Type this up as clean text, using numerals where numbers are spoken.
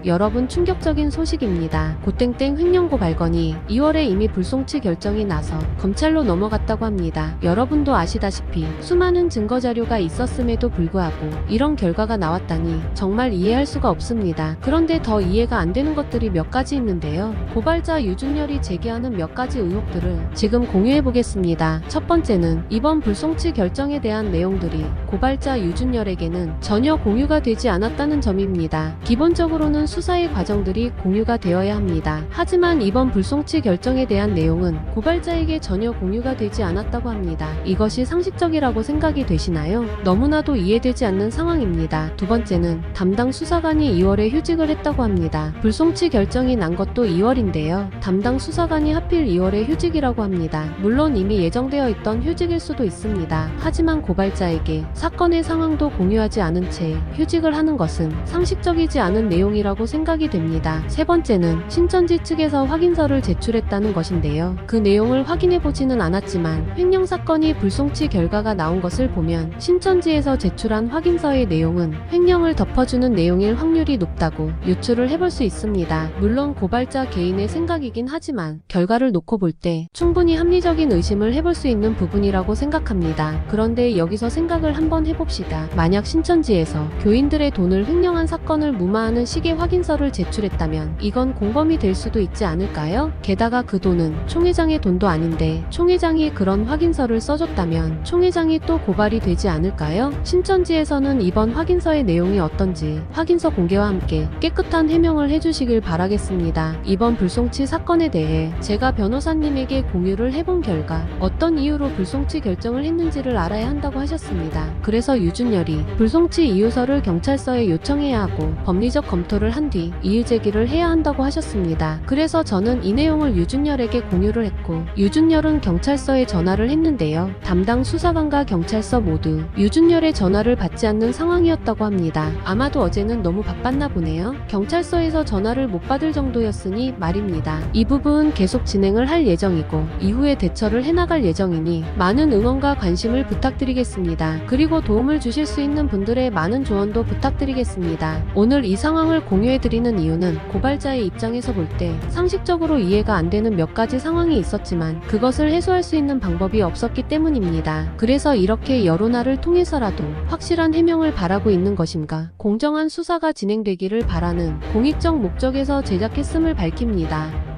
여러분 충격적인 소식입니다. 고땡땡 횡령고 발건이 2월에 이미 불송치 결정이 나서 검찰로 넘어갔다고 합니다. 여러분도 아시다시피 수많은 증거 자료가 있었음에도 불구하고 이런 결과가 나왔다니 정말 이해할 수가 없습니다. 그런데 더 이해가 안 되는 것들이 몇 가지 있는데요. 고발자 유준열이 제기하는 몇 가지 의혹들을 지금 공유해 보겠습니다. 첫 번째는 이번 불송치 결정에 대한 내용들이 고발자 유준열에게는 전혀 공유가 되지 않았다는 점입니다. 기본적으로는 수사의 과정들이 공유가 되어야 합니다. 하지만 이번 불송치 결정에 대한 내용은 고발자에게 전혀 공유가 되지 않았다고 합니다. 이것이 상식적이라고 생각이 되시나요? 너무나도 이해되지 않는 상황입니다. 두 번째는 담당 수사관이 2월에 휴직을 했다고 합니다. 불송치 결정이 난 것도 2월인데요. 담당 수사관이 하필 2월에 휴직이라고 합니다. 물론 이미 예정되어 있던 휴직일 수도 있습니다. 하지만 고발자에게 사건의 상황도 공유하지 않은 채 휴직을 하는 것은 상식적이지 않은 내용이라고 생각이 됩니다. 세 번째는 신천지 측에서 확인서를 제출했다는 것인데요. 그 내용을 확인해보지는 않았지만 횡령 사건이 불송치 결과가 나온 것을 보면 신천지에서 제출한 확인서의 내용은 횡령을 덮어주는 내용일 확률이 높다고 유추를 해볼 수 있습니다. 물론 고발자 개인의 생각이긴 하지만 결과를 놓고 볼 때 충분히 합리적인 의심을 해볼 수 있는 부분이라고 생각합니다. 그런데 여기서 생각을 한번 해봅시다. 만약 신천지에서 교인들의 돈을 횡령한 사건을 무마하는 식의 확인서를 제출했다면 이건 공범이 될 수도 있지 않을까요? 게다가 그 돈은 총회장의 돈도 아닌데 총회장이 그런 확인서를 써줬다면 총회장이 또 고발이 되지 않을까요? 신천지에서는 이번 확인서의 내용이 어떤지 확인서 공개와 함께 깨끗한 해명을 해주시길 바라겠습니다. 이번 불송치 사건에 대해 제가 변호사님에게 공유를 해본 결과 어떤 이유로 불송치 결정을 했는지를 알아야 한다고 하셨습니다. 그래서 유준열이 불송치 이유서를 경찰서에 요청해야 하고 법리적 검토를 한 뒤 이의 제기를 해야 한다고 하셨습니다. 그래서 저는 이 내용을 유준열에게 공유를 했고 유준열은 경찰서에 전화를 했는데요. 담당 수사관과 경찰서 모두 유준열의 전화를 받지 않는 상황이었다고 합니다. 아마도 어제는 너무 바빴나 보네요. 경찰서에서 전화를 못 받을 정도였으니 말입니다. 이 부분 계속 진행을 할 예정이고 이후에 대처를 해나갈 예정이니 많은 응원과 관심을 부탁드리겠습니다. 그리고 도움을 주실 수 있는 분들의 많은 조언도 부탁드리겠습니다. 오늘 이 상황을 공유해드리는 이유는 고발자의 입장에서 볼 때 상식적으로 이해가 안 되는 몇 가지 상황이 있었지만 그것을 해소할 수 있는 방법이 없었기 때문입니다. 그래서 이렇게 여론화를 통해서라도 확실한 해명을 바라고 있는 것인가, 공정한 수사가 진행되기를 바라는 공익적 목적에서 제작했음을 밝힙니다.